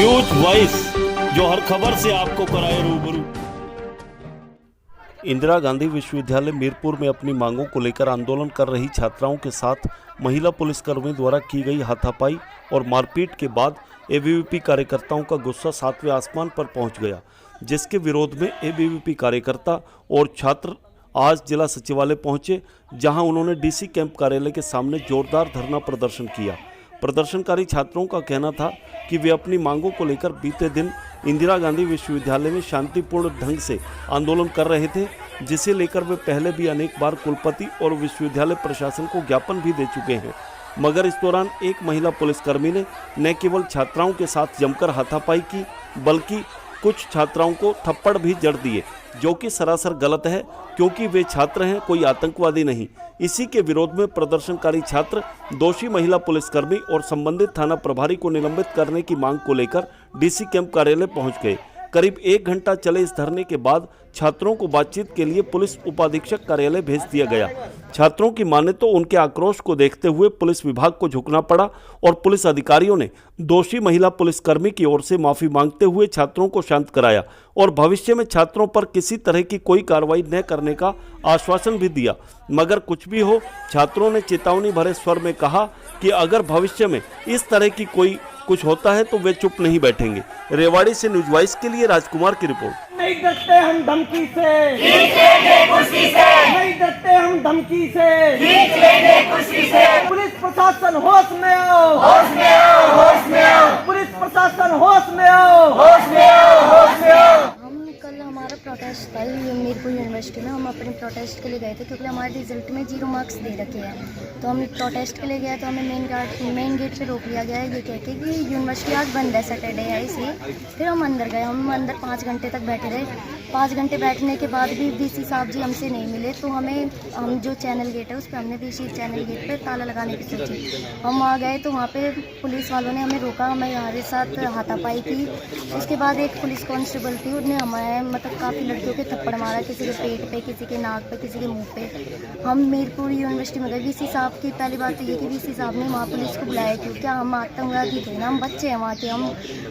News voice, जो हर खबर से आपको कराए रूबरू। इंदिरा गांधी विश्वविद्यालय मीरपुर में अपनी मांगों को लेकर आंदोलन कर रही छात्राओं के साथ महिला पुलिसकर्मी द्वारा की गई हाथापाई और मारपीट के बाद एबीवीपी कार्यकर्ताओं का गुस्सा 7वें आसमान पर पहुंच गया, जिसके विरोध में एबीवीपी कार्यकर्ता और छात्र आज जिला सचिवालय पहुंचे, जहां उन्होंने डीसी कैंप कार्यालय के सामने जोरदार धरना प्रदर्शन किया। प्रदर्शनकारी छात्रों का कहना था कि वे अपनी मांगों को लेकर बीते दिन इंदिरा गांधी विश्वविद्यालय में शांतिपूर्ण ढंग से आंदोलन कर रहे थे, जिसे लेकर वे पहले भी अनेक बार कुलपति और विश्वविद्यालय प्रशासन को ज्ञापन भी दे चुके हैं। मगर इस दौरान एक महिला पुलिसकर्मी ने न केवल छात्राओं के साथ जमकर हाथापाई की, बल्कि कुछ छात्राओं को थप्पड़ भी जड़ दिए, जो कि सरासर गलत है, क्योंकि वे छात्र हैं, कोई आतंकवादी नहीं। इसी के विरोध में प्रदर्शनकारी छात्र दोषी महिला पुलिसकर्मी और संबंधित थाना प्रभारी को निलंबित करने की मांग को लेकर डीसी कैंप कार्यालय पहुंच गए। करीब 1 घंटा चले इस धरने के बाद छात्रों को बातचीत के लिए पुलिस उपाधीक्षक कार्यालय भेज दिया गया। छात्रों की माने तो उनके आक्रोश को देखते हुए पुलिस विभाग को झुकना पड़ा और पुलिस अधिकारियों ने दोषी महिला पुलिसकर्मी की ओर से माफी मांगते हुए छात्रों को शांत कराया और भविष्य में छात्रों पर किसी तरह की कोई कार्रवाई न करने का आश्वासन भी दिया। मगर कुछ भी हो, छात्रों ने चेतावनी भरे स्वर में कहा कि अगर भविष्य में इस तरह की कोई कुछ होता है तो वे चुप नहीं बैठेंगे। रेवाड़ी से न्यूज वॉइस के लिए राजकुमार की रिपोर्ट। नहीं डरते हम धमकी से, नहीं डरते हम धमकी से, पुलिस प्रशासन होश में आओ, होश में आओ, होश में आओ, पुलिस प्रशासन होश में आओ, होश में आओ, होश में आओ। कल हमारा प्रोटेस्ट था मीरपुर यूनिवर्सिटी में। हम अपने प्रोटेस्ट के लिए गए थे क्योंकि हमारे रिजल्ट में 0 मार्क्स दे रखे हैं। तो हम प्रोटेस्ट के लिए गए तो हमें मेन गेट पे रोक लिया गया है, ये कह के कि यूनिवर्सिटी आज बंद है, सैटरडे है इसलिए। फिर हम अंदर गए, हम अंदर 5 घंटे तक बैठे रहे। 5 घंटे बैठने के बाद भी वीसी साहब जी हमसे नहीं मिले। तो हम जो चैनल गेट है उस पर हमने वीसी चैनल गेट पर ताला लगाने की सोची। हम वहाँ गए तो वहाँ पे पुलिस वालों ने हमें रोका, हमारे साथ हाथापाई की। उसके बाद एक पुलिस कांस्टेबल थी, उसने हमारे मतलब काफ़ी लड़कियों के थप्पड़ मारा, किसी के पेट पे, किसी के नाक पे, किसी के मुंह पे। हम मीरपुर यूनिवर्सिटी में गए। वीसी साहब की पहली बात तो ये कि वीसी साहब ने वहाँ पुलिस को बुलाया क्यों? क्या हम आतंकवादी थे ना? हम बच्चे हैं वहाँ के।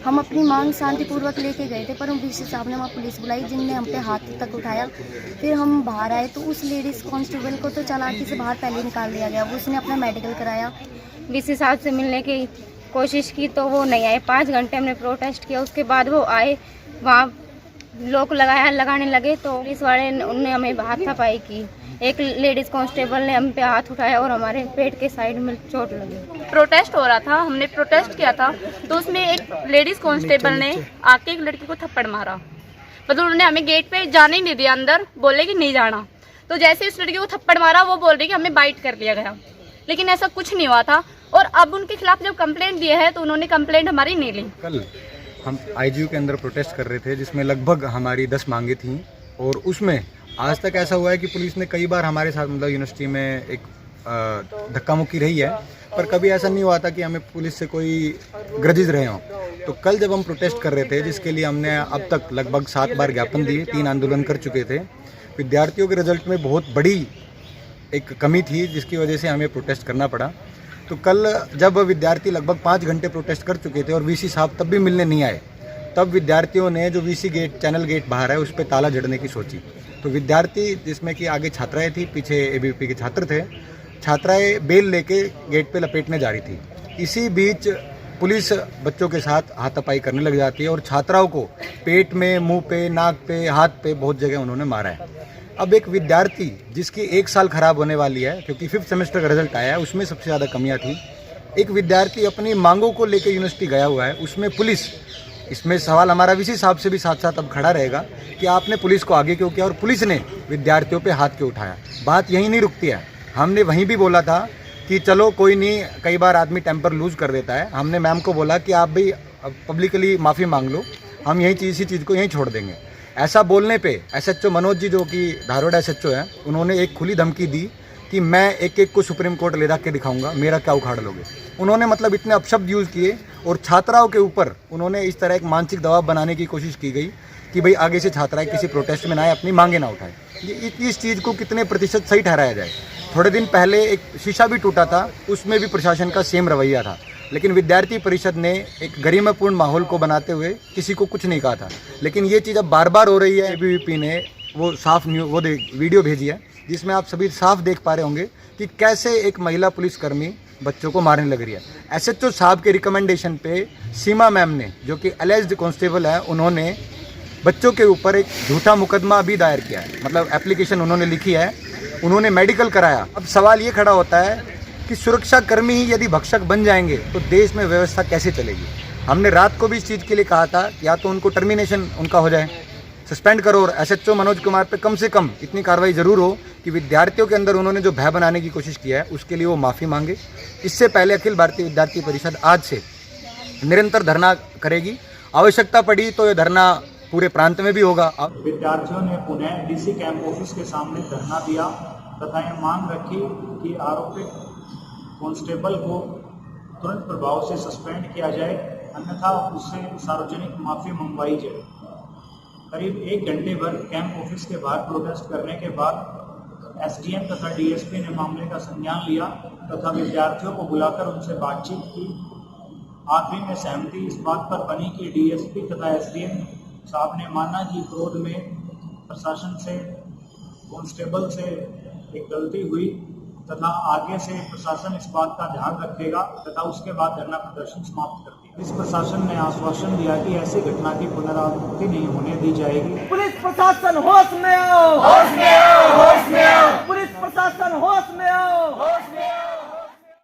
हम अपनी मांग शांतिपूर्वक लेके गए थे, पर हम वीसी साहब ने वहाँ पुलिस बुलाई, जिनने हम पे हाथ तक उठाया। फिर हम बाहर आए तो उस लेडीज़ कांस्टेबल को तो चालाकी से बाहर पहले निकाल दिया गया। वो उसने अपना मेडिकल कराया। वीसी साहब से मिलने की कोशिश की तो वो नहीं आए। 5 घंटे हमने प्रोटेस्ट किया, उसके बाद वो आए। वहाँ लोग लगाने लगे तो पुलिस वाले उनने हमें हाथापाई की। एक लेडीज कांस्टेबल ने हम पे हाथ उठाया और हमारे पेट के साइड में चोट लगी। प्रोटेस्ट हो रहा था, हमने प्रोटेस्ट किया था, तो उसमें एक लेडीज कांस्टेबल ने आके एक लड़की को थप्पड़ मारा। मतलब उन्होंने हमें गेट पे जाने ही नहीं दिया, अंदर बोले कि नहीं जाना। तो जैसे इस लड़की को थप्पड़ मारा, वो बोल रही कि हमें बाइट कर लिया गया, लेकिन ऐसा कुछ नहीं हुआ था। और अब उनके खिलाफ जब कंप्लेंट दिए है तो उन्होंने कंप्लेंट हमारी नहीं ली। कल हम आईजीयू के अंदर प्रोटेस्ट कर रहे थे, जिसमें लगभग हमारी 10 मांगे थीं, और उसमें आज तक ऐसा हुआ है कि पुलिस ने कई बार हमारे साथ मतलब यूनिवर्सिटी में एक धक्का मुक्की रही है, पर कभी ऐसा नहीं हुआ था कि हमें पुलिस से कोई ग्रजेस रहे हों। तो कल जब हम प्रोटेस्ट कर रहे थे, जिसके लिए हमने अब तक लगभग 7 बार ज्ञापन दिए, 3 आंदोलन कर चुके थे। विद्यार्थियों के रिजल्ट में बहुत बड़ी एक कमी थी, जिसकी वजह से हमें प्रोटेस्ट करना पड़ा। तो कल जब विद्यार्थी लगभग 5 घंटे प्रोटेस्ट कर चुके थे और वीसी साहब तब भी मिलने नहीं आए, तब विद्यार्थियों ने जो वीसी गेट चैनल गेट बाहर है उस पर ताला जड़ने की सोची। तो विद्यार्थी, जिसमें कि आगे छात्राएं थी, पीछे एबीवीपी के छात्र थे, छात्राएं बेल लेके गेट पे लपेटने जा रही थी। इसी बीच पुलिस बच्चों के साथ हाथापाई करने लग जाती है और छात्राओं को पेट में, मुंह पे, नाक पे, हाथ पे बहुत जगह उन्होंने मारा है। अब एक विद्यार्थी जिसकी 1 साल खराब होने वाली है, क्योंकि 5th सेमेस्टर का रिजल्ट आया है, उसमें सबसे ज़्यादा कमियां थी। एक विद्यार्थी अपनी मांगों को लेकर यूनिवर्सिटी गया हुआ है, उसमें पुलिस, इसमें सवाल हमारा वीसी साहब से भी साथ साथ अब खड़ा रहेगा कि आपने पुलिस को आगे क्यों किया और पुलिस ने विद्यार्थियों पे हाथ क्यों उठाया। बात यहीं नहीं रुकती है। हमने वहीं भी बोला था कि चलो कोई नहीं, कई बार आदमी टेम्पर लूज कर देता है। हमने मैम को बोला कि आप भी पब्लिकली माफ़ी मांग लो, हम इसी चीज़ को यहीं छोड़ देंगे। ऐसा बोलने पे एसएचओ मनोज जी, जो कि धारवाड़ एसएचओ हैं, उन्होंने एक खुली धमकी दी कि मैं एक को सुप्रीम कोर्ट ले जाके दिखाऊंगा, मेरा क्या उखाड़ लोगे। उन्होंने मतलब इतने अपशब्द यूज़ किए और छात्राओं के ऊपर उन्होंने इस तरह एक मानसिक दबाव बनाने की कोशिश की गई कि भाई आगे से छात्राएं किसी प्रोटेस्ट में ना आए, अपनी मांगे ना उठाए। इस चीज़ को कितने प्रतिशत सही ठहराया जाए। थोड़े दिन पहले एक शीशा भी टूटा था, उसमें भी प्रशासन का सेम रवैया था। लेकिन विद्यार्थी परिषद ने एक गरिमापूर्ण माहौल को बनाते हुए किसी को कुछ नहीं कहा था। लेकिन ये चीज़ अब बार बार हो रही है। एबीवीपी ने वो साफ वीडियो भेजी है जिसमें आप सभी साफ देख पा रहे होंगे कि कैसे एक महिला पुलिसकर्मी बच्चों को मारने लग रही है। एसएचओ साहब के रिकमेंडेशन पे सीमा मैम ने, जो कि एलिज्ड कांस्टेबल है, उन्होंने बच्चों के ऊपर एक झूठा मुकदमा भी दायर किया है। मतलब एप्लीकेशन उन्होंने लिखी है, उन्होंने मेडिकल कराया। अब सवाल ये खड़ा होता है कि सुरक्षाकर्मी ही यदि भक्षक बन जाएंगे तो देश में व्यवस्था कैसे चलेगी। हमने रात को भी इस चीज़ के लिए कहा था कि या तो उनको टर्मिनेशन उनका हो जाए, सस्पेंड करो, और एसएचओ मनोज कुमार पे कम से कम इतनी कार्रवाई जरूर हो कि विद्यार्थियों के अंदर उन्होंने जो भय बनाने की कोशिश किया है उसके लिए वो माफ़ी मांगे। इससे पहले अखिल भारतीय विद्यार्थी परिषद आज से निरंतर धरना करेगी। आवश्यकता पड़ी तो ये धरना पूरे प्रांत में भी होगा। विद्यार्थियों ने पुनः डीसी कैंप ऑफिस के सामने धरना दिया तथा यह मांग रखी कि आरोपित कांस्टेबल को तुरंत प्रभाव से सस्पेंड किया जाए, अन्यथा उससे सार्वजनिक माफी मंगवाई जाए। करीब 1 घंटे भर कैंप ऑफिस के बाहर प्रोटेस्ट करने के बाद एसडीएम तथा डीएसपी ने मामले का संज्ञान लिया तथा विद्यार्थियों को बुलाकर उनसे बातचीत की। आखिरी में सहमति इस बात पर बनी कि डीएसपी तथा एसडीएम साहब ने माना कि क्रोध में प्रशासन से, कांस्टेबल से एक गलती हुई तथा आगे से प्रशासन इस बात का ध्यान रखेगा तथा उसके बाद धरना प्रदर्शन समाप्त कर दिया। इस प्रशासन ने आश्वासन दिया कि ऐसी घटना की पुनरावृत्ति नहीं होने दी जाएगी। पुलिस प्रशासन होश में आओ, होश में आओ, होश में आओ। पुलिस प्रशासन होश में आओ, होश में आओ।